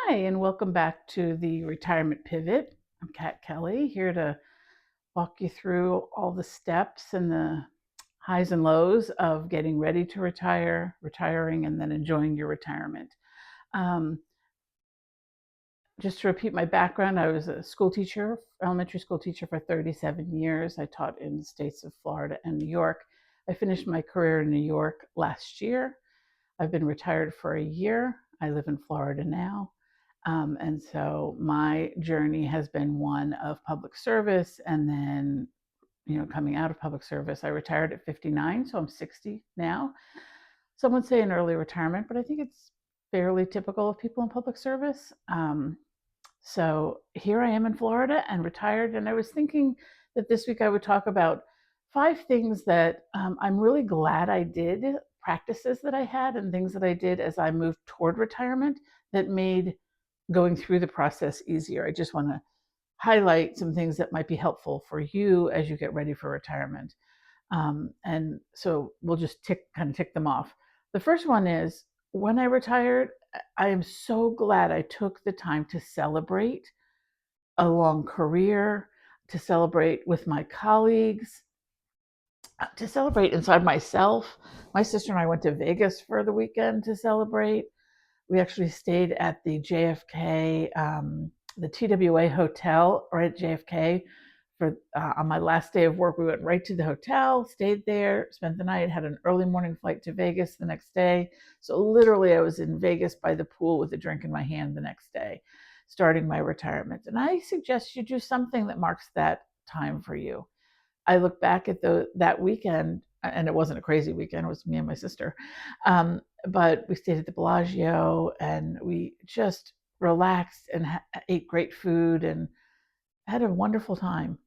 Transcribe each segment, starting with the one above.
Hi, and welcome back to the Retirement Pivot. I'm Kat Kelly, here to walk you through all the steps and the highs and lows of getting ready to retire, retiring, and then enjoying your retirement. Um, just to repeat my background, I was a school teacher, elementary school teacher for 37 years. I taught in the states of Florida and New York. I finished my career in New York last year. I've been retired for a year. I live in Florida now. And so my journey has been one of public service. And then, coming out of public service, I retired at 59. So I'm 60 now. Some would say an early retirement, but I think it's fairly typical of people in public service. So here I am in Florida and retired. And I was thinking that this week I would talk about 5 things that I'm really glad I did, practices that I had, and things that I did as I moved toward retirement that made going through the process easier. I just want to highlight some things that might be helpful for you as you get ready for retirement. And so we'll just kind of tick them off. The first one is when I retired, I am so glad I took the time to celebrate a long career, to celebrate with my colleagues, to celebrate inside myself. My sister and I went to Vegas for the weekend to celebrate. We actually stayed at the JFK, the TWA hotel right at JFK for on my last day of work. We went right to the hotel, stayed there, spent the night, had an early morning flight to Vegas the next day. So literally I was in Vegas by the pool with a drink in my hand the next day, starting my retirement. And I suggest you do something that marks that time for you. I look back at that weekend, and it wasn't a crazy weekend. It was me and my sister, but we stayed at the Bellagio and we just relaxed and ate great food and had a wonderful time.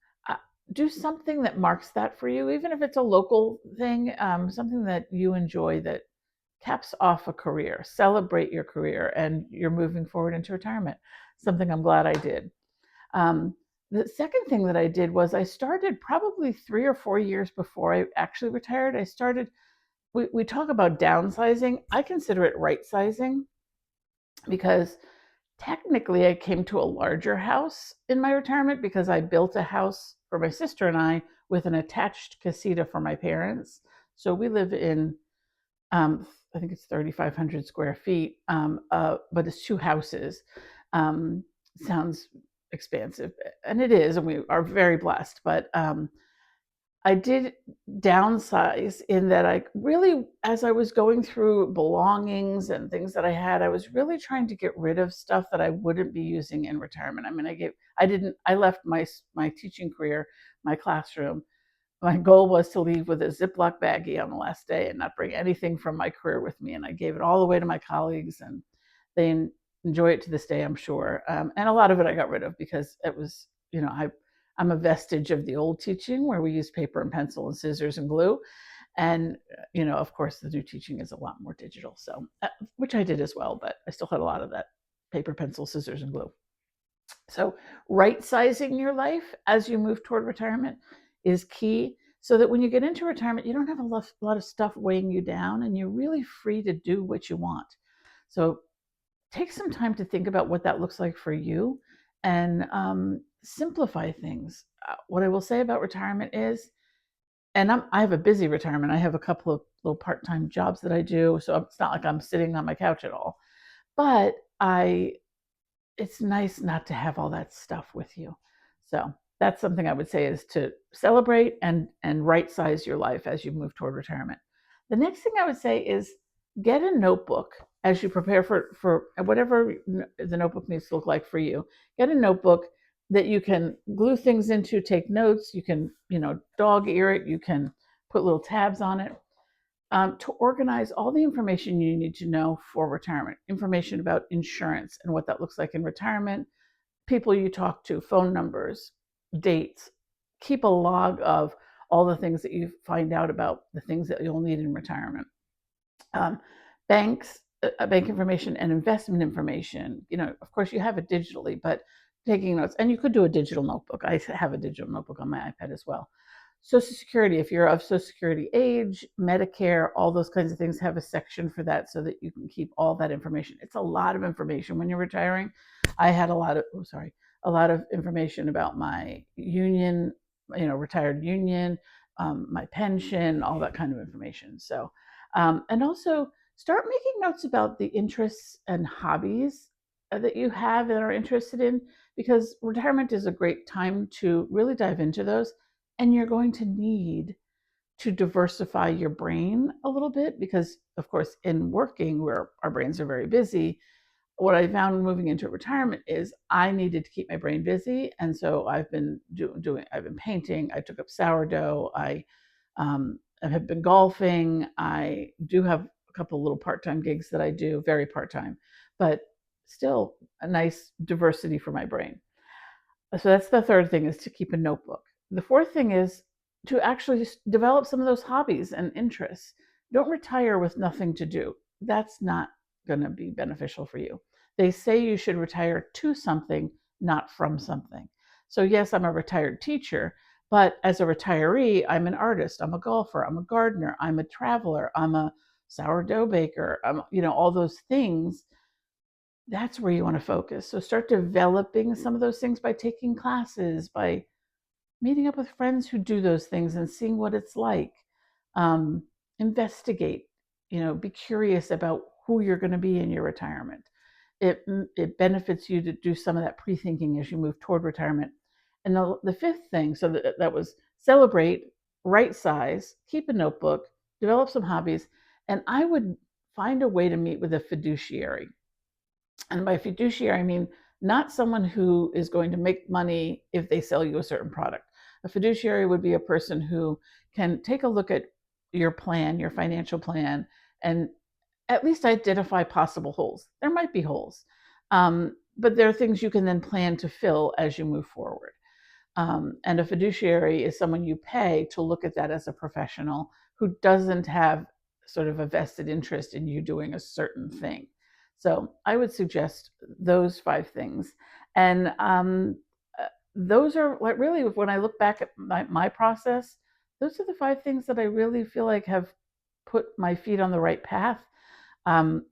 Do something that marks that for you, even if it's a local thing, something that you enjoy that caps off a career. Celebrate your career and you're moving forward into retirement. Something I'm glad I did. Um, the second thing that I did was I started probably 3 or 4 years before I actually retired. We talk about downsizing. I consider it right sizing because technically I came to a larger house in my retirement because I built a house for my sister and I with an attached casita for my parents. So we live in, I think it's 3,500 square feet, but it's 2 houses. Um, Sounds expansive, and it is, and we are very blessed. But I did downsize in that I really, as I was going through belongings and things that I had, I was really trying to get rid of stuff that I wouldn't be using in retirement. I mean, I left my teaching career, my classroom. My goal was to leave with a Ziploc baggie on the last day and not bring anything from my career with me. And I gave it all away to my colleagues, and they enjoy it to this day, I'm sure. And a lot of it I got rid of because it was, I'm a vestige of the old teaching where we used paper and pencil and scissors and glue. And, of course, the new teaching is a lot more digital. So, which I did as well, but I still had a lot of that paper, pencil, scissors, and glue. So, right sizing your life as you move toward retirement is key so that when you get into retirement, you don't have a lot of stuff weighing you down and you're really free to do what you want. So, take some time to think about what that looks like for you and simplify things. What I will say about retirement is, and I have a busy retirement. I have a couple of little part-time jobs that I do, so it's not like I'm sitting on my couch at all. But it's nice not to have all that stuff with you. So that's something I would say is to celebrate and right size your life as you move toward retirement. The next thing I would say is get a notebook as you prepare for whatever the notebook needs to look like for you. Get a notebook that you can glue things into, take notes. You can, dog ear it. You can put little tabs on it to organize all the information you need to know for retirement, information about insurance and what that looks like in retirement, people you talk to, phone numbers, dates. Keep a log of all the things that you find out about the things that you'll need in retirement. Um, banks, bank information and investment information. Of course, you have it digitally, but taking notes, and you could do a digital notebook. I have a digital notebook on my iPad as well. Social Security, if you're of Social Security age, Medicare, all those kinds of things have a section for that so that you can keep all that information. It's a lot of information when you're retiring. I had a lot of information about my union, retired union, my pension, all that kind of information. So, and also start making notes about the interests and hobbies that you have and are interested in, because retirement is a great time to really dive into those. And you're going to need to diversify your brain a little bit because, of course, in working where our brains are very busy, what I found moving into retirement is I needed to keep my brain busy. And so I've been I've been painting, I took up sourdough, I have been golfing, I do have a couple little part-time gigs that I do, very part-time, but still a nice diversity for my brain. So that's the third thing, is to keep a notebook. The fourth thing is to actually develop some of those hobbies and interests. Don't retire with nothing to do. That's not going to be beneficial for you. They say you should retire to something, not from something. So yes, I'm a retired teacher, but as a retiree, I'm an artist, I'm a golfer, I'm a gardener, I'm a traveler, I'm a sourdough baker, all those things. That's where you want to focus. So start developing some of those things by taking classes, by meeting up with friends who do those things and seeing what it's like. Um, Investigate, be curious about who you're going to be in your retirement. It benefits you to do some of that pre-thinking as you move toward retirement. And the fifth thing, so that was celebrate, right size, keep a notebook, develop some hobbies, and I would find a way to meet with a fiduciary. And by fiduciary, I mean not someone who is going to make money if they sell you a certain product. A fiduciary would be a person who can take a look at your plan, your financial plan, and at least identify possible holes. There might be holes, but there are things you can then plan to fill as you move forward. And a fiduciary is someone you pay to look at that as a professional who doesn't have sort of a vested interest in you doing a certain thing. So I would suggest those five things. And those are like, really, when I look back at my process, those are the five things that I really feel like have put my feet on the right path. Um,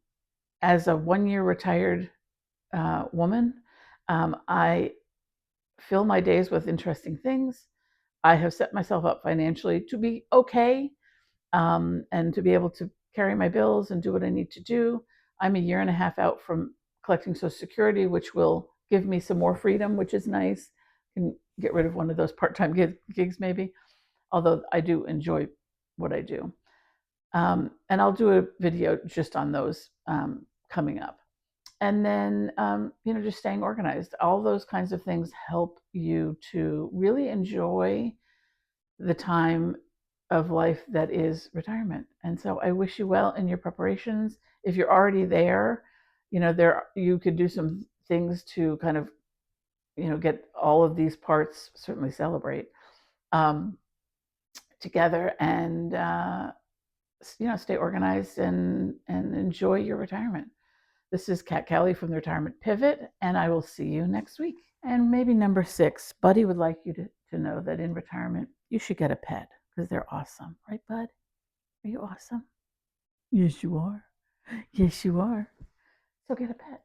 as a 1 year retired woman, I fill my days with interesting things. I have set myself up financially to be okay, and to be able to carry my bills and do what I need to do. I'm a year and a half out from collecting Social Security, which will give me some more freedom, which is nice. Can get rid of one of those part-time gigs maybe, although I do enjoy what I do. And I'll do a video just on those coming up. And then, just staying organized. All those kinds of things help you to really enjoy the time of life that is retirement. And so I wish you well in your preparations. If you're already there, you could do some things to kind of, get all of these parts, certainly celebrate together, and stay organized and enjoy your retirement. This is Kat Kelly from the Retirement Pivot, and I will see you next week. And maybe number 6, Buddy would like you to know that in retirement, you should get a pet because they're awesome. Right, Bud? Are you awesome? Yes, you are. Yes, you are. So get a pet.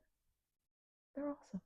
They're awesome.